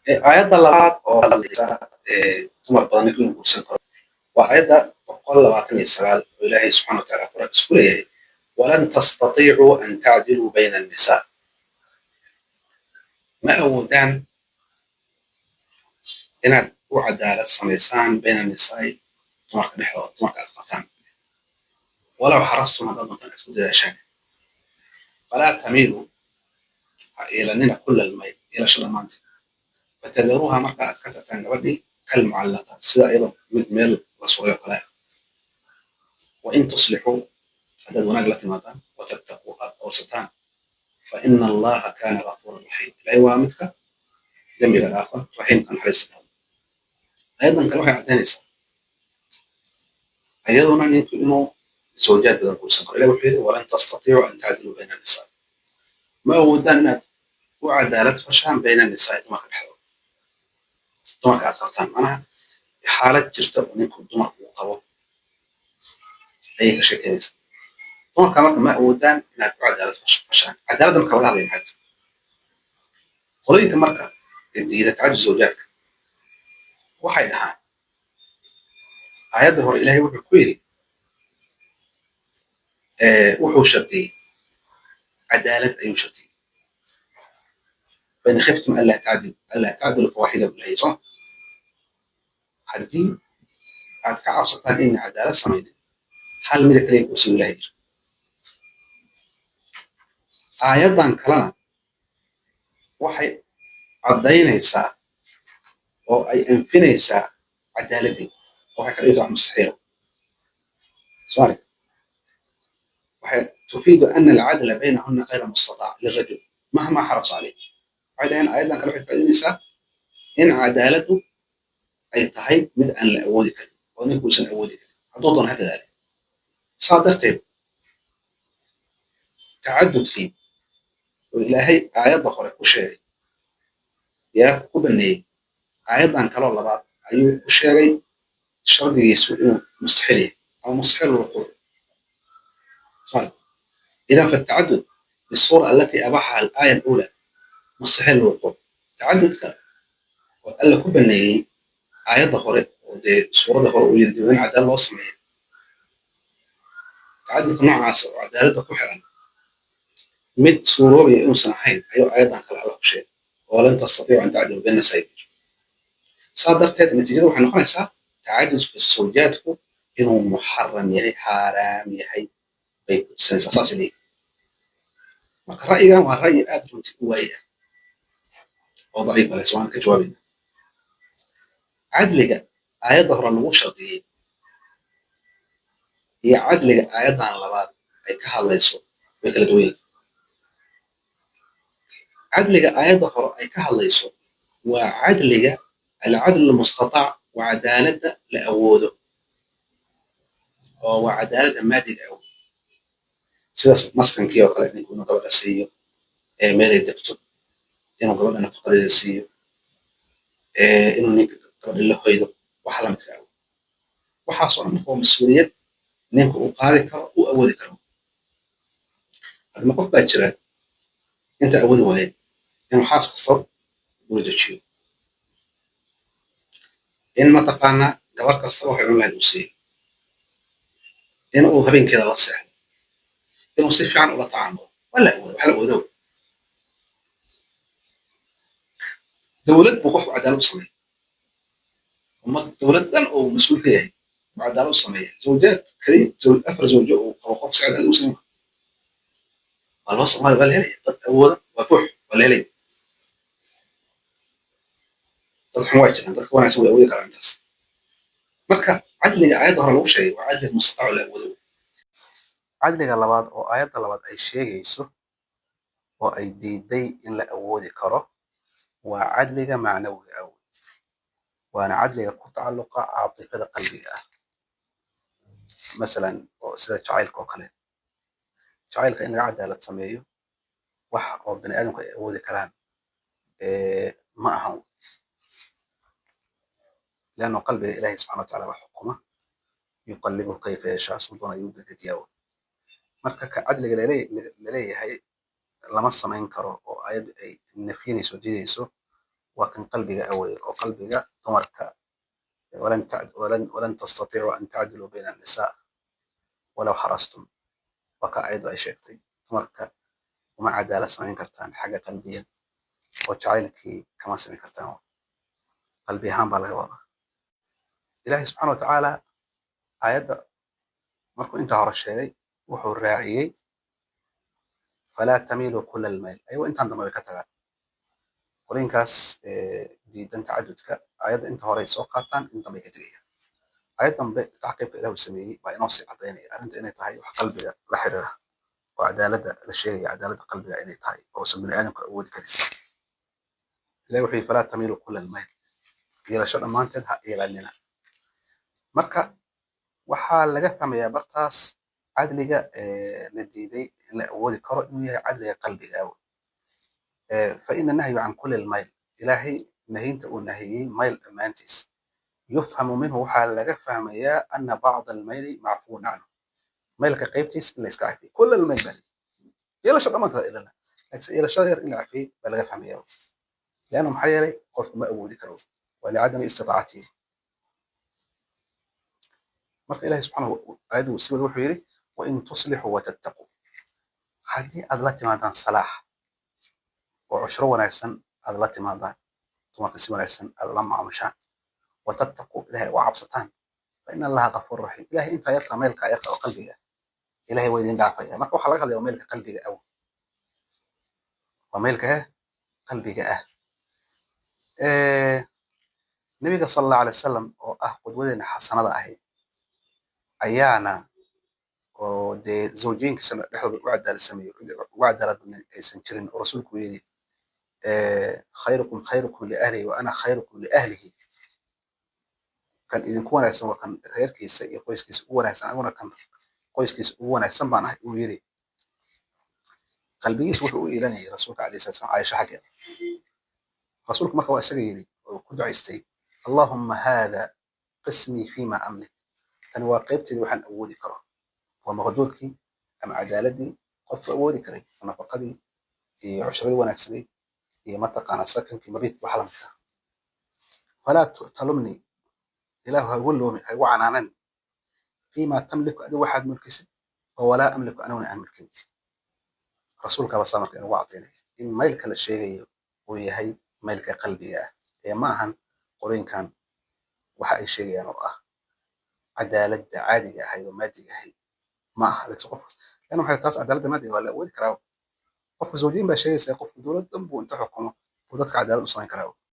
aayadda labaad oo hadlaysa dumar badan inuu guursan karo waa aayadda 129 oo ilaahay subxaana watacaala qur-aanka isku leeyahay walan tastatiicuu an tacdiluu bayna annisaa ma awoodaan inaad u cadaalad samaysaan bayna annisaa'i dumarka dhexdooda dumarka aad qabtaan walow xarastum haddaad doontaan aad ku dadaashaan falaa tamiiluu ha eelanina kulla almayl eelasho dhammaanteed فتذروها مرقى أتكتتان قبلي كالمعلقة سيدا أيضا من ميل لصوري وقلاء وإن تصلحوا هذا ونقلة ماذا وتتقوا أورستان فإن الله كان غفورا رحيما لا يوامدك جنبي الآخر رحيم كان حريص الأرض أيضا كان وحي عتانيسا أيضا أن يكونوا زوجات بدن كل سنة إلى وحيد ولن تستطيعوا أن تعدلوا بين النساء ما ودنا وعدالة فشان بين النساء ما كان حلو dumarka aad qabtaan macnaha xaalad jirta oo ninku dumarku uu qabo ayay ka sheekeynaysa dumarka marka ma awoodaan inaad ku cadaalad fashaan cadaaladda marka laga hadlaya maxay qolooyinka marka diida tacadud zawjaadka waxay dhahaan aayadda hore ilaahay wuxuu ku yidhi wuxuu shardiyey cadaalad ayuu shardiyey فإن خفتم ألا تعدلوا فواحدة بالله صح؟ حدي عاد كعبسطان إن عدالة سمينة حال مدك ليك وسيل الله أيضا كلام وحي عضينا يسا أو أي أنفنا يسا عدالتي وحي كريزة مستحيل سؤالك وحي تفيد أن العدل بينهن غير مستطاع للرجل مهما حرص عليه عدين أيضا كان واحد بعدين إن عدالته أي تحيب من أن لا أودك وأن يكون سن أودك حضوضا هذا ذلك صادرت تعدد فيه والإلهي آيات ضخرة وشاري يا كبني أيضا كلا الله بعض أيوه وشاري شرط يسوء مستحيل أو مستحيل الوقوع طيب إذا فالتعدد بالصورة التي أباحها الآية الأولى مستحيل الوقوع تعدد وقال لك بني آيات ظهرت ودي صورة ظهر ويدين عدالة الله سمعين تعدد نوع عاصر وعدالة كحرا مد صورة بيئنوا سنحين أيضا أيضا كلا على شيء ولن تستطيع أن تعدل بين سيد صادرت هذه النتيجة وحنا نقول تعدد في الزوجات إنه محرم يهي حرام يهي سنس أساسي ليه رأينا والرأي آدم تقوية وضعيف على سواء كجوابنا عدلك آيات ظهر المشرطيين هي عدلك آيات عن لبعض أي كهاليسو بكالدوين عدلك آيات ظهر أي كهاليسو وعدلك العدل المستطاع وعدالة لأوده وعدالة مادي أو سياسة مسكن كيو قال يكونوا قبل السيو مالي الدكتور إنه قبل أن فقد السيو إنه نيك قبل الله هيدا وحلا متعاون وحاصل أنه هو مسؤولية نيك وقاري كرو وأودي كرو هذا ما قف باجرة أنت أودي وهي إنه حاس قصر ولد الشيء إن ما تقانا جوار قصر وحيعمل لها دوسية إنه هبين كذا لا صح إنه صيف عن ولا طعام ولا وحلا أودو دولة بوقف عدالة صمية وما دولة دان أو مسؤول كياه عدالة صمية زوجات كريم زوج أفر زوجة وقف سعد الأسلم الوصف مال بالهلي أولا وكح بالهلي تضحون واجه أنت تكون عسوي أودي كلام تاس مركا عدل آيات ظهر له شيء وعدل المستطاع لا أودو عدل على بعض أو آيات على بعض أي شيء يسوع وأي دي إن لا أودي كره وعدل معنوي أو وأنا عدل كتعلق عاطفة قلبي مثلا سيدا جعيلك وكله جعيلك إن عدالة سميه وح أو بني آدم أودي كلام ما أهم لأنه قلب الإله سبحانه وتعالى وحكمه يقلبه كيف يشاء سلطان أيوب كتياوه مركا كعدل لليه هي لما السمعين كرو أو أيد أي نفيني سوديسو وكان قلبك أوي وقلبك تمرك ولن تستطيعوا أن تعدلوا بين النساء ولو حرصتم وكأيض أي شيء تمرك وما عدالة سمين كرتان حاجة قلبية وجعلك كما سمين كرتان قلبي هام بالغوضة إلهي سبحانه وتعالى آيات مركو انت هور الشيء وحو الراعيي فلا تميلوا كل الميل أيوة انت عندما بكتغى قولين كاس ديدان تعددك آيات انت هوري سوقاتان انت بكتغى آيات تعقيب إله السمية بأنوصي عطيني أنت إني تهي وقلبي لحرره وعدالة الشيء عدالة قلبي إني تهي وسبني آدم كأود كريم إلهي وحي فلا تميلوا كل الميل إلى شر ما أنت إلى لنا مركا waxaa laga fahmayaa bartaas cadliga la diiday in la awoodi karo inuu yahay cadliga qalbiga aw fa ina nahyu can kulli lmayl ilaahay nahyinta uu nahiyey mayl dhammaantiis yufhamu minhu waxaa laga fahmayaa ana bacda almayli macfuun canhu maylka qaybtiis in la iska cafiyo kull almayl baa yeelasha dhammaantada ilana laakiin yeelashada yar in la cafiyey baa laga fahmayaa leanna maxaa yeelay qofku ma awoodi karo waa licadami istitaacatihi marka ilaahay subxaanahu aayaddu sibada wuxuu yidhi wain tuslixuu watattaquu haddii aad la timaadaan salaax oo cushro wanaagsan aad la timaadaan dumarka si wanaagsan aad la maamushaan watattaquu ilaahay u cabsataan fa ina allaha gafuur raxiim ilaahay intaa yartaa meelkaa yarta oo qalbiga ilaahay waa idin dhaafaya marka waxaa laga hadlaya waa meelka qalbiga ah waa meelka qalbiga ah nabiga sala allahu alay wasalam oo ah qudwadeena xasanada ahayd ayaana oo dee zawjooyinkiisana dhexdooda u cadaalad sameeyo ugu cadaalad badnayn aysan jirin oo rasuulku yidhi khayrukum khayrukum liahlihi wa ana khayrukum liahlihi kan idinku wanaagsan waa kan reerkiisa iyo qoyskiisa ugu wanaagsan aniguna kan qoyskiisa ugu wanaagsan baan ahay uu yidhi qalbigiisa wuxuu u iilanayay rasuulka alayhi salatu wasalam caaisha xaggeeda rasuulku marka waa isaga yidhi oo ku ducaystay allahumma haada qismii fima amlik tani waa qaybteedii waxaan awoodi karo waa maqduurkii ama cadaaladii qofku awoodi karay nafaqadii iyo cushradii wanaagsanayd iyo mataqaana sakankii mabiidka waxa lamidka falaa talumnii ilaahu ha igu loomin ha igu canaanan fiima tamliku adigu waxaad mulkisid oo walaa amliku aniguna aan mulkin rasuulka baa marka inugu cadaynaya in maylka la sheegayo uu yahay maylka qalbiga ah ee ma ahan qorooyinkan waxa ay sheegayaan oo ah cadaaladda caadiga ahayd oo maadiga ahayd ma aha laakiin qofkas lana waxay taas cadaaladda maadiga waa la awoodi karaa qofka zawjiin baa sheegaysa qofka dowladdan buu inta xukumo buu dadka cadaalad u samayn karaa